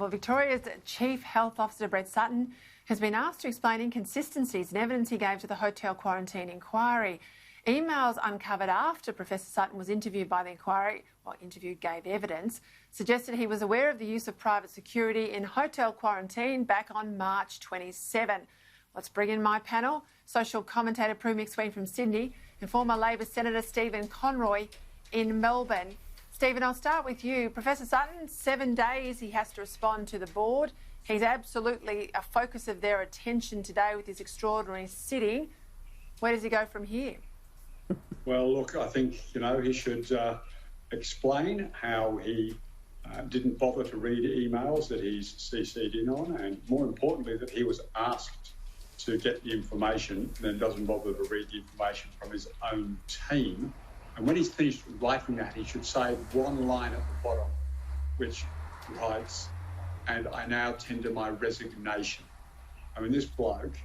Well, Victoria's Chief Health Officer, Brett Sutton, has been asked to explain inconsistencies and evidence he gave to the hotel quarantine inquiry. Emails uncovered after Professor Sutton was interviewed by the inquiry, gave evidence, suggested he was aware of the use of private security in hotel quarantine back on March 27. Let's bring in my panel, social commentator Prue McSween from Sydney and former Labor Senator Stephen Conroy in Melbourne. Stephen, I'll start with you. Professor Sutton, 7 days he has to respond to the board. He's absolutely a focus of their attention today with his extraordinary sitting. Where does he go from here? Well, look, I think, he should explain how he didn't bother to read emails that he's CC'd in on, and more importantly, that he was asked to get the information and then doesn't bother to read the information from his own team. And when he's finished writing that, he should say one line at the bottom, which writes, "And I now tender my resignation." I mean, this bloke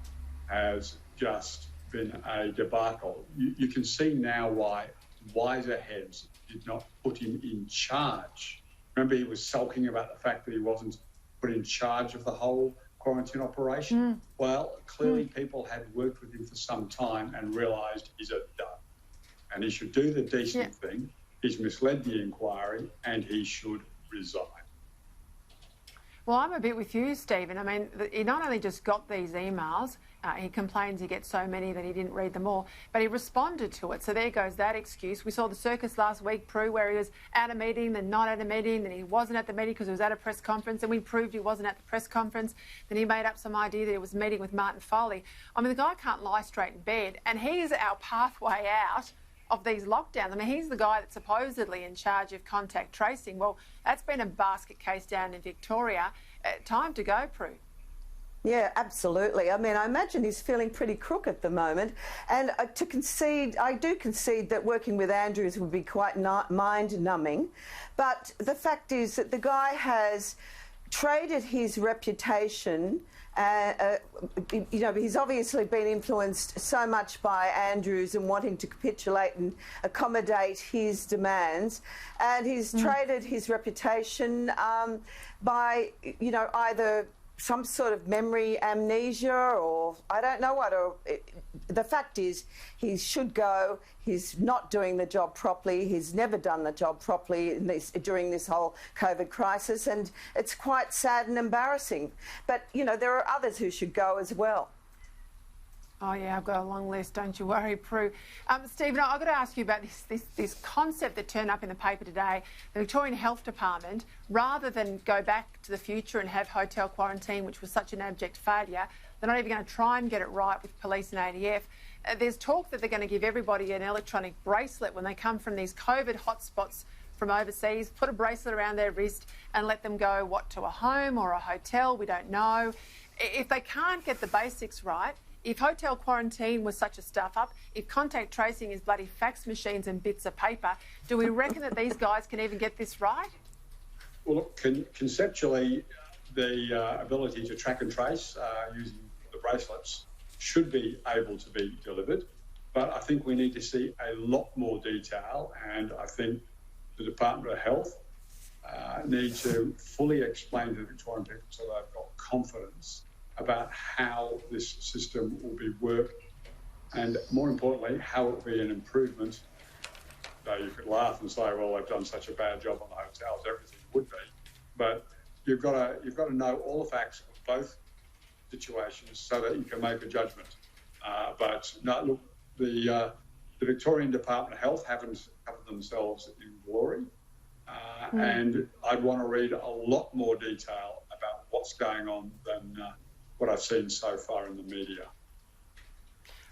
has just been a debacle. You can see now why wiser heads did not put him in charge. Remember, he was sulking about the fact that he wasn't put in charge of the whole quarantine operation. Well, clearly people had worked with him for some time and realised he's a dud. And he should do the decent thing. He's misled the inquiry and he should resign. Well, I'm a bit with you, Stephen. I mean, he not only just got these emails, he complains he gets so many that he didn't read them all, but he responded to it. So there goes that excuse. We saw the circus last week, Prue, where he was at a meeting, then not at a meeting, then he wasn't at the meeting because he was at a press conference, and we proved he wasn't at the press conference. Then he made up some idea that he was meeting with Martin Foley. I mean, the guy can't lie straight in bed, and he's our pathway out of these lockdowns. I mean, he's the guy that's supposedly in charge of contact tracing. Well, that's been a basket case down in Victoria. Time to go, Prue. Yeah, absolutely. I mean, I imagine he's feeling pretty crook at the moment. And I do concede that working with Andrews would be quite mind-numbing. But the fact is that the guy has traded his reputation. He's obviously been influenced so much by Andrews and wanting to capitulate and accommodate his demands, and he's traded his reputation by, either some sort of memory amnesia or I don't know what. The fact is, he should go. He's not doing the job properly. He's never done the job properly during this whole COVID crisis, and it's quite sad and embarrassing. But, there are others who should go as well. Oh, yeah, I've got a long list, don't you worry, Prue. Stephen, I've got to ask you about this concept that turned up in the paper today. The Victorian Health Department, rather than go back to the future and have hotel quarantine, which was such an abject failure, they're not even going to try and get it right with police and ADF. There's talk that they're going to give everybody an electronic bracelet when they come from these COVID hotspots from overseas, put a bracelet around their wrist and let them go, to a home or a hotel, we don't know. If they can't get the basics right, if hotel quarantine was such a stuff-up, if contact tracing is bloody fax machines and bits of paper, do we reckon that these guys can even get this right? Well, look, conceptually, the ability to track and trace using the bracelets should be able to be delivered. But I think we need to see a lot more detail, and I think the Department of Health need to fully explain to the Victorian people so they've got confidence about how this system will be worked, and more importantly, how it will be an improvement. Now, you could laugh and say, well, they've done such a bad job on the hotels, everything would be. But you've got to know all the facts of both situations so that you can make a judgment. But no, look, the Victorian Department of Health haven't covered themselves in glory, and I'd want to read a lot more detail about what's going on than what I've seen so far in the media.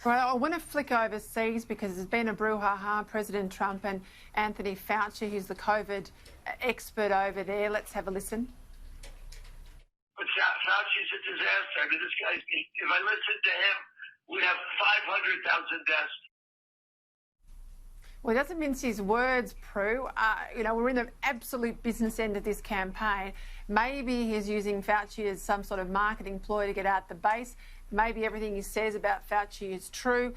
Right, I want to flick overseas because there's been a brouhaha. President Trump and Anthony Fauci, who's the COVID expert over there. Let's have a listen. But Fauci's a disaster. I mean, this guy's, if I listen to him, we have 500,000 deaths. Well, he doesn't mince his words, Prue. We're in the absolute business end of this campaign. Maybe he's using Fauci as some sort of marketing ploy to get out the base. Maybe everything he says about Fauci is true.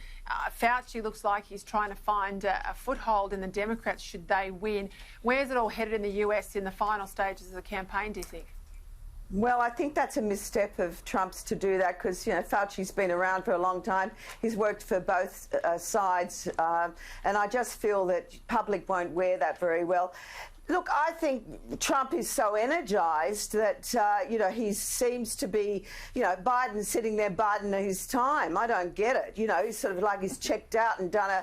Fauci looks like he's trying to find a foothold in the Democrats should they win. Where's it all headed in the US in the final stages of the campaign, do you think? Well, I think that's a misstep of Trump's to do that because, Fauci's been around for a long time. He's worked for both sides, and I just feel that public won't wear that very well. Look, I think Trump is so energised that, he seems to be, Biden sitting there biding his time. I don't get it. He's sort of like he's checked out and done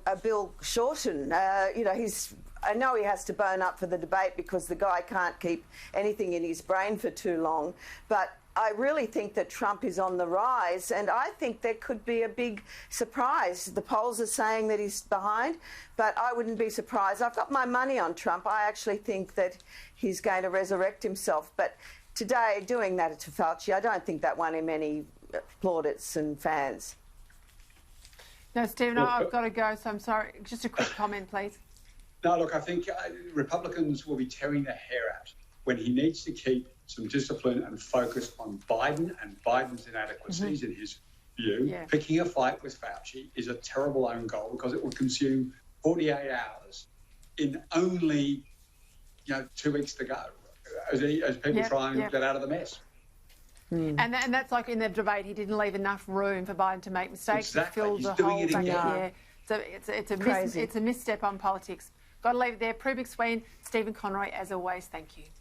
a Bill Shorten. I know he has to bone up for the debate because the guy can't keep anything in his brain for too long. But I really think that Trump is on the rise, and I think there could be a big surprise. The polls are saying that he's behind, but I wouldn't be surprised. I've got my money on Trump. I actually think that he's going to resurrect himself. But today, doing that to Fauci, I don't think that won him any plaudits and fans. No, Stephen, I've got to go, so I'm sorry. Just a quick comment, please. No, look, I think Republicans will be tearing their hair out when he needs to keep some discipline and focus on Biden and Biden's inadequacies in his view. Yeah. Picking a fight with Fauci is a terrible own goal because it will consume 48 hours in only 2 weeks to go as people try and get out of the mess. And that's like in the debate, he didn't leave enough room for Biden to make mistakes. Exactly. He filled He's the doing hole it back again. So it's a misstep on politics. Got to leave it there. Prue McSween, Stephen Conroy, as always, thank you.